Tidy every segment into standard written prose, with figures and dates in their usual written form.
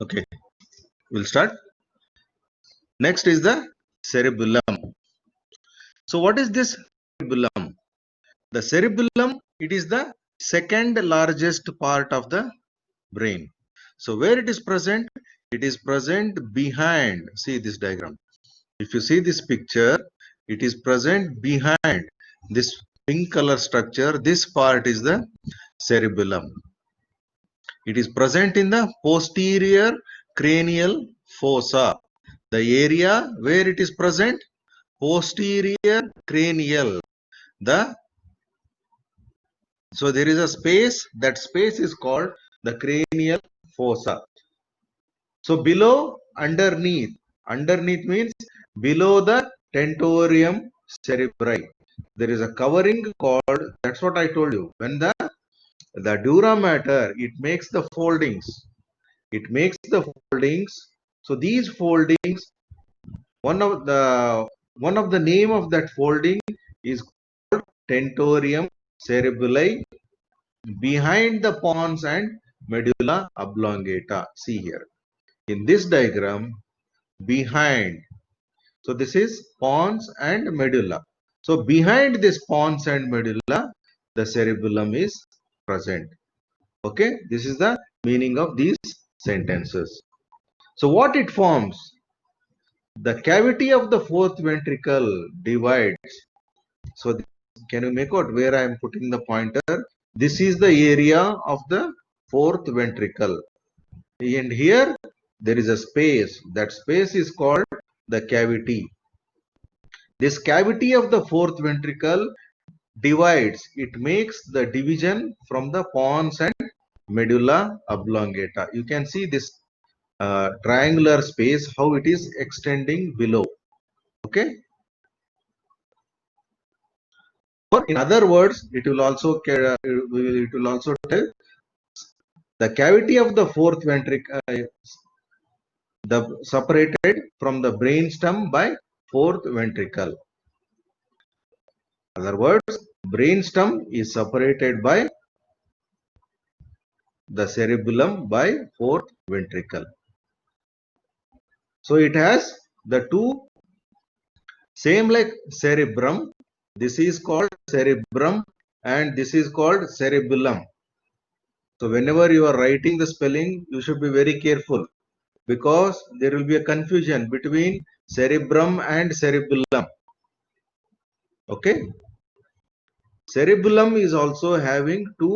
Okay, we'll start. Next is the cerebellum. So what is this cerebellum? The cerebellum, it is the second largest part of the brain. So where it is present? It is present behind. See this diagram. If you see this picture, it is present behind this pink color structure. This part is the cerebellum. It is present in the posterior cranial fossa. The area where it is present, posterior cranial. So there is a space. That space is called the cranial fossa. So below, underneath means below the tentorium cerebri. There is a covering called, that's what I told you. When the dura mater, it makes the foldings. So these foldings, one of the name of that folding is called tentorium cerebelli, behind the pons and medulla oblongata. See here in this diagram, behind. So this is pons and medulla. So behind this pons and medulla, the cerebellum is present. Okay, this is the meaning of these sentences. So what it forms? The cavity of the fourth ventricle divides. So can you make out where I am putting the pointer? This is the area of the fourth ventricle. And here there is a space. That space is called the cavity. This cavity of the fourth ventricle divides. It makes the division from the pons and medulla oblongata. You can see this triangular space, how it is extending below. Okay. Or in other words, it will also tell the cavity of the fourth ventricle, separated from the brainstem by fourth ventricle. In other words, brainstem is separated by the cerebellum by fourth ventricle. So it has the two same like cerebrum. This is called cerebrum and this is called cerebellum. So whenever you are writing the spelling, you should be very careful, because there will be a confusion between cerebrum and cerebellum. Okay. Cerebellum is also having two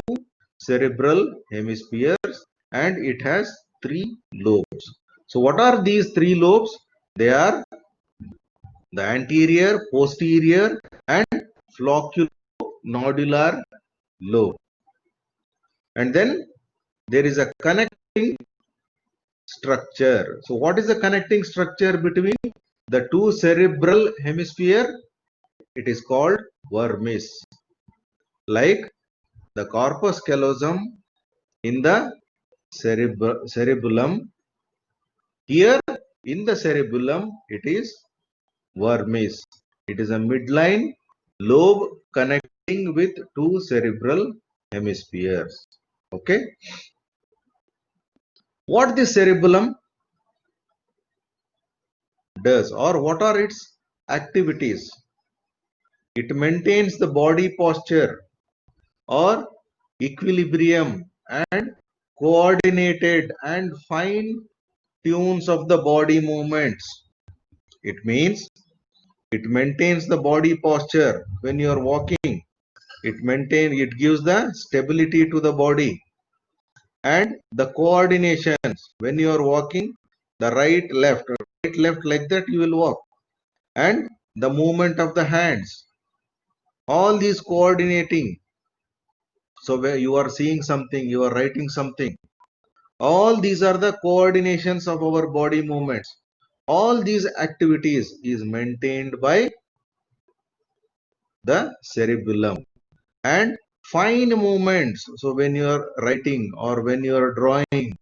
cerebral hemispheres and it has three lobes. So what are these three lobes? They are the anterior, posterior and flocculonodular lobe. And then there is a connecting structure. So what is the connecting structure between the two cerebral hemisphere? It is called vermis. Like the corpus callosum in the cerebellum, here in the cerebellum it is vermis. It is a midline lobe connecting with two cerebral hemispheres. Okay. What the cerebellum does, or what are its activities? It maintains the body posture or equilibrium and coordinated and fine tunes of the body movements. It means it maintains the body posture when you are walking. It gives the stability to the body and the coordinations when you are walking, the right left like that you will walk, and the movement of the hands, all these coordinating. So where you are seeing something, you are writing something, all these are the coordinations of our body movements. All these activities is maintained by the cerebellum. And fine movements, so when you are writing or when you are drawing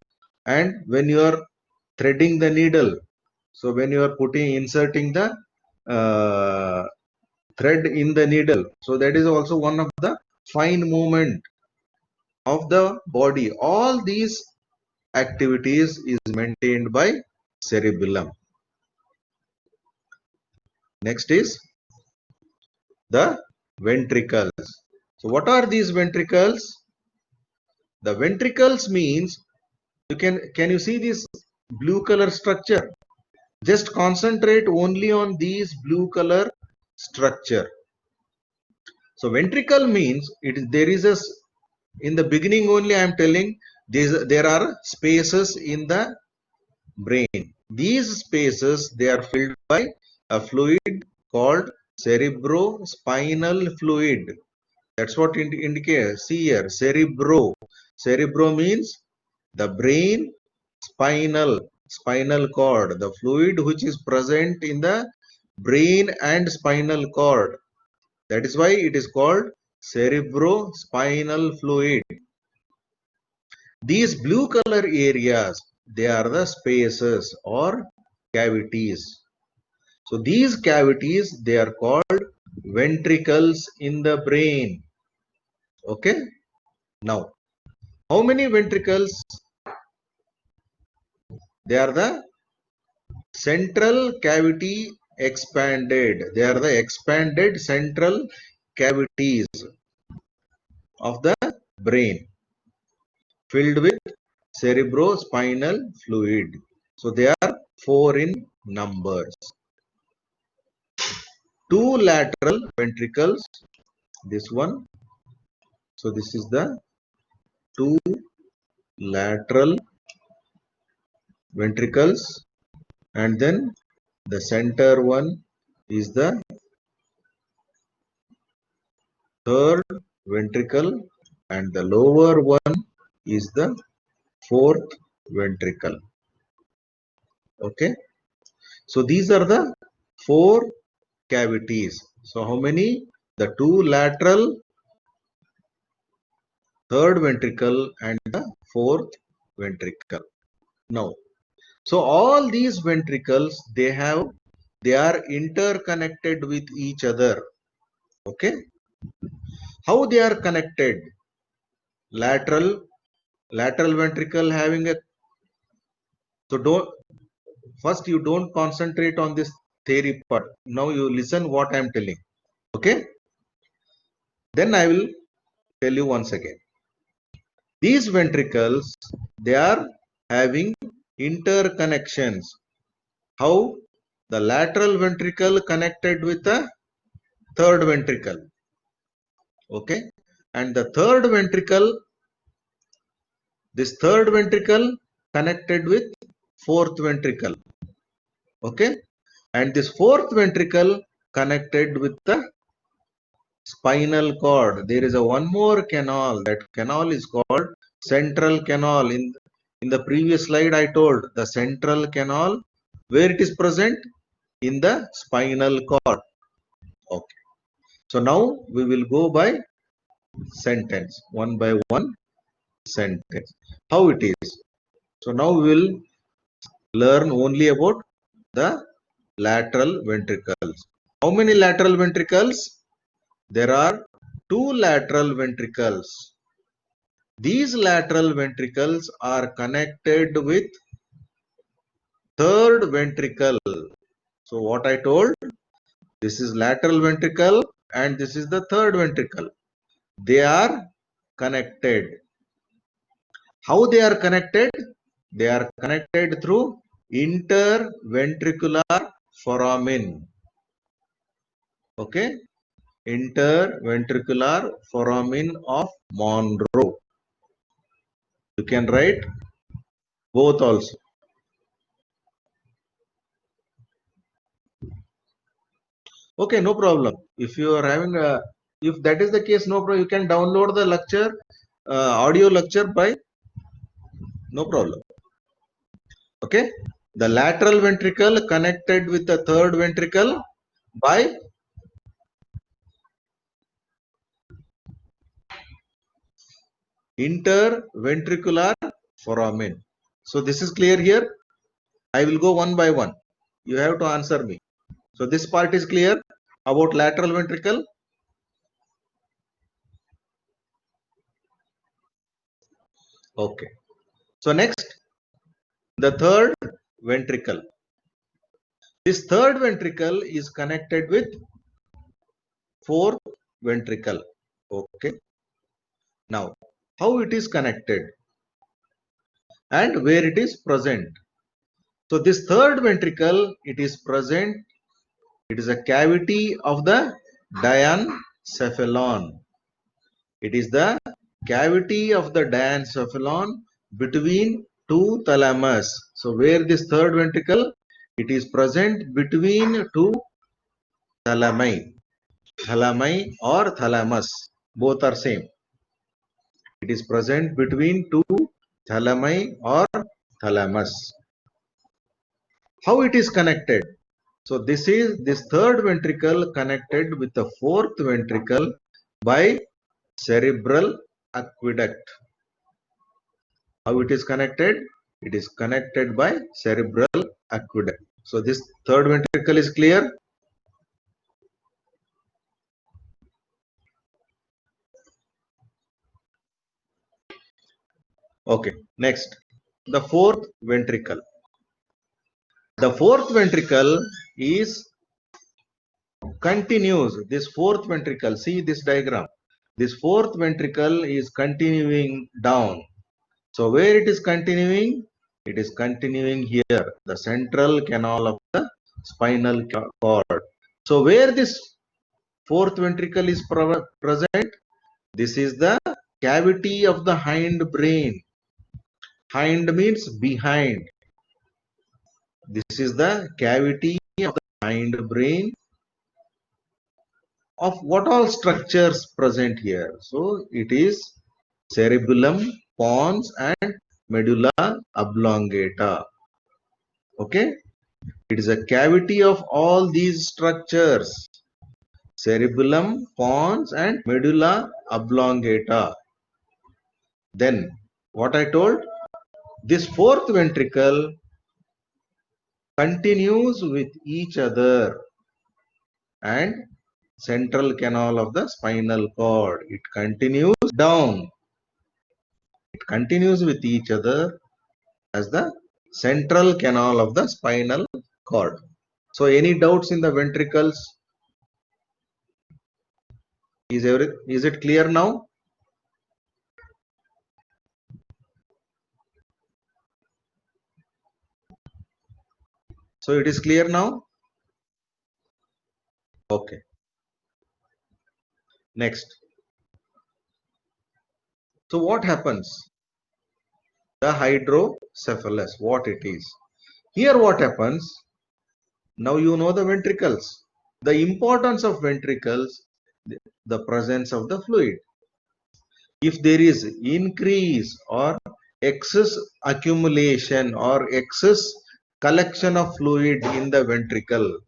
and when you are threading the needle, so when you are inserting the thread in the needle, so that is also one of the fine movement of the body. All these activities is maintained by cerebellum. Next is the ventricles. So what are these ventricles? The ventricles means can you see this blue color structure? Just concentrate only on these blue color structure. So ventricle means there is a, in the beginning only I am telling there are spaces in the brain. These spaces, they are filled by a fluid called cerebrospinal fluid. That's what it indicates. See here, cerebro. Cerebro means the brain, spinal cord, the fluid which is present in the brain and spinal cord. That is why it is called cerebrospinal fluid. These blue color areas, they are the spaces or cavities. So these cavities, they are called ventricles in the brain. Okay. Now, how many ventricles? They are the central cavity expanded. They are the expanded central cavities of the brain filled with cerebrospinal fluid. So they are 4 in numbers. 2 lateral ventricles, this one. So this is the 2 lateral ventricles, and then the center one is the third ventricle, and the lower one is the fourth ventricle. Okay. So these are the 4 cavities. So how many? The 2 lateral, third ventricle, and the fourth ventricle. Now, so all these ventricles, they are interconnected with each other. Okay. How they are connected? Lateral ventricle having a, so first you don't concentrate on this theory part. Now you listen what I am telling. Okay. Then I will tell you once again. These ventricles, they are having interconnections. How? The lateral ventricle connected with the third ventricle. Okay. And the third ventricle, this third ventricle connected with fourth ventricle. Okay. And this fourth ventricle connected with the spinal cord. There is a one more canal. That canal is called central canal. In the previous slide I told the central canal, where it is present in the spinal cord. Okay. So now we will go by sentence, one by one sentence. How it is? So now we will learn only about the lateral ventricles. How many lateral ventricles? There are 2 lateral ventricles. These lateral ventricles are connected with third ventricle. So what I told, this is lateral ventricle and this is the third ventricle. They are connected. How they are connected? They are connected through interventricular foramen. Okay. Interventricular foramen of Monro. You can write both also. Okay, no problem. If you are having a, if that is the case, no problem. You can download the lecture, audio lecture by, no problem. Okay. The lateral ventricle connected with the third ventricle by interventricular foramen. So this is clear here. I will go one by one. You have to answer me. So this part is clear about lateral ventricle. Okay. So next, the third ventricle. This third ventricle is connected with fourth ventricle. Okay. Now, how it is connected and where it is present? So this third ventricle, it is present. It is a cavity of the diencephalon. It is the cavity of the diencephalon between two thalamus. So where this third ventricle, it is present between two thalami. Thalami or thalamus, both are same. It is present between two thalami or thalamus. How it is connected? So this is this third ventricle connected with the fourth ventricle by cerebral aqueduct. How it is connected? It is connected by cerebral aqueduct. So this third ventricle is clear. Okay, next, the fourth ventricle. The fourth ventricle is continues. This fourth ventricle, see this diagram. This fourth ventricle is continuing down. So where it is continuing? It is continuing here, the central canal of the spinal cord. So where this fourth ventricle is present? This is the cavity of the hind brain. Hind means behind. This is the cavity of the hind brain. Of what all structures present here? So it is cerebellum, pons and medulla oblongata. Okay, it is a cavity of all these structures: cerebellum, pons and medulla oblongata. Then what I told, this fourth ventricle continues with each other and central canal of the spinal cord. It continues down. It continues with each other as the central canal of the spinal cord. So any doubts in the ventricles? Is it clear now? So it is clear now? Okay. Next. So what happens? The hydrocephalus, what it is. Here what happens? Now you know the ventricles. The importance of ventricles, the presence of the fluid. If there is increase or excess accumulation or excess collection of fluid in the ventricle,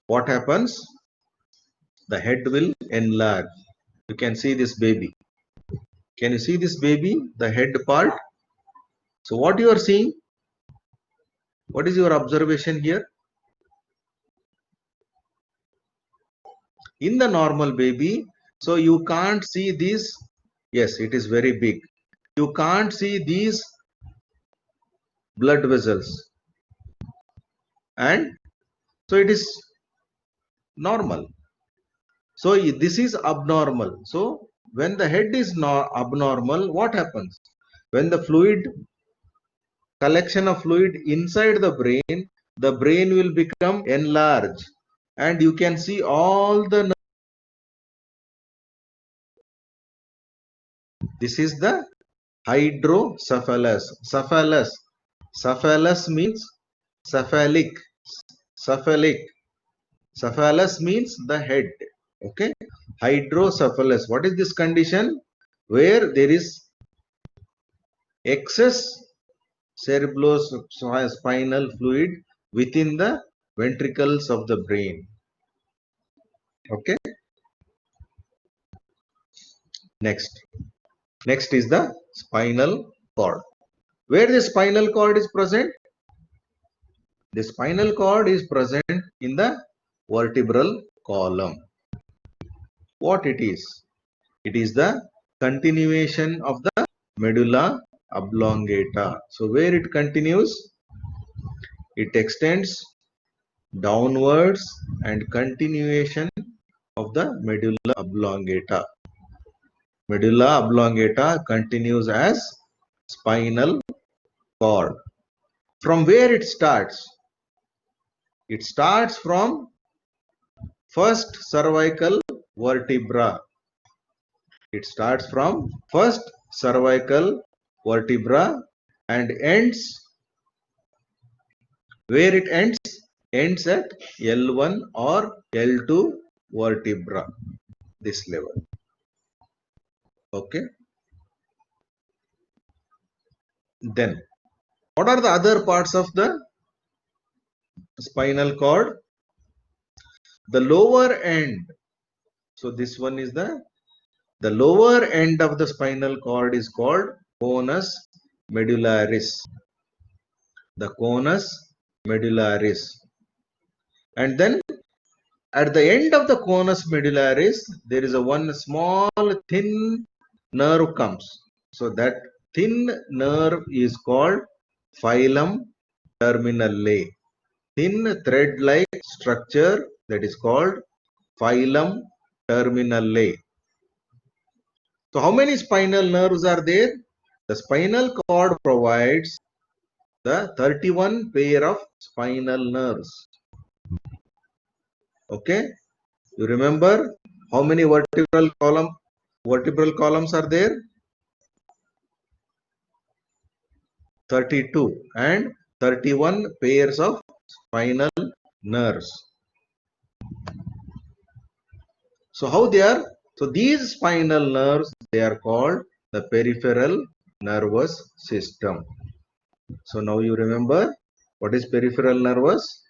what happens? The head will enlarge. You can see this baby. Can you see this baby, the head part? So what you are seeing? What is your observation here? In the normal baby, so you can't see this. Yes, it is very big. You can't see these blood vessels. And so it is normal. So this is abnormal. So when the head is not abnormal, what happens? When the fluid, collection of fluid inside the brain will become enlarged and you can see all the. This is the hydrocephalus. Cephalus means cephalic. Cephalus means the head. Okay. Hydrocephalus. What is this condition? Where there is excess cerebrospinal fluid within the ventricles of the brain. Okay. Next is the spinal cord. Where the spinal cord is present? The spinal cord is present in the vertebral column. What it is? It is the continuation of the medulla oblongata. So where it continues, it extends downwards and continuation of the medulla oblongata. Medulla oblongata continues as spinal cord. From where it starts? It starts from first cervical vertebra. It starts from first cervical vertebra and ends where it ends at L1 or L2 vertebra, this level. Okay. Then what are the other parts of the spinal cord? The lower end. So this one is the lower end of the spinal cord is called conus medullaris. The conus medullaris. And then at the end of the conus medullaris, there is a one small thin nerve comes. So that thin nerve is called filum terminalis. Thin thread-like structure that is called filum terminalis. So how many spinal nerves are there? The spinal cord provides the 31 pair of spinal nerves. Okay, you remember how many vertebral columns are there? 32 and 31 pairs of spinal nerves. So how they are? So these spinal nerves, they are called the peripheral nervous system. So now you remember what is peripheral nervous?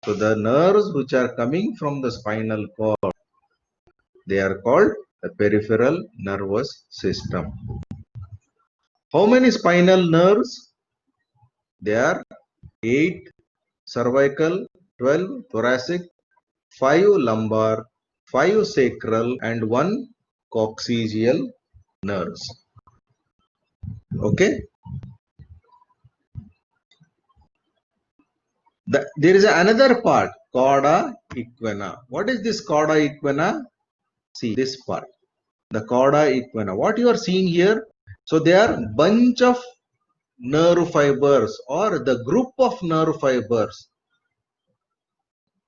So the nerves which are coming from the spinal cord, they are called the peripheral nervous system. How many spinal nerves? There are 8 cervical, 12 thoracic, 5 lumbar, 5 sacral and 1 coccygeal nerves. Okay. There is another part, cauda equina. What is this cauda equina? See this part, the cauda equina. What you are seeing here? So they are bunch of nerve fibers or the group of nerve fibers.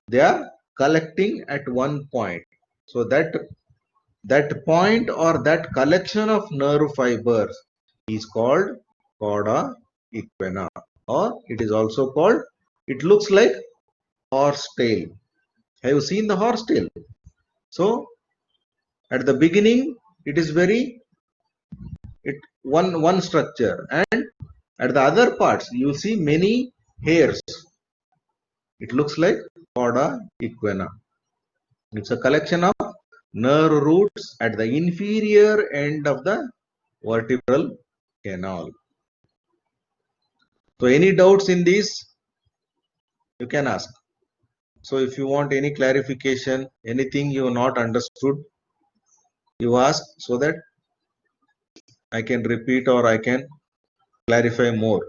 They are collecting at one point. So that point or that collection of nerve fibers is called cauda equina, or it is also called, it looks like horse tail. Have you seen the horse tail? So at the beginning it is one structure, and at the other parts you see many hairs. It looks like cauda equina. It's a collection of nerve roots at the inferior end of the vertebral canal. So any doubts in this, you can ask. So if you want any clarification, anything you have not understood, you ask so that I can repeat or I can clarify more.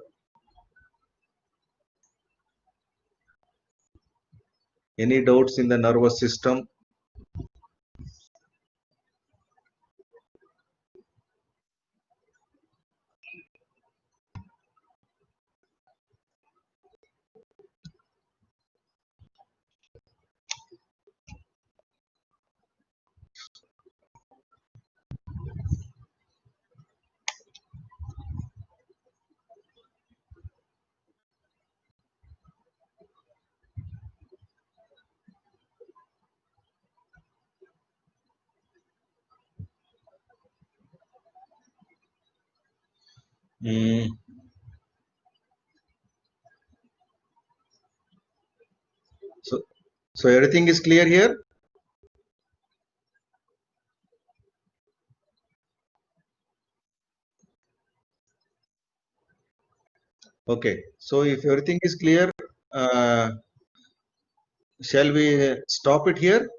Any doubts in the nervous system? So everything is clear here? Okay, so if everything is clear, shall we stop it here?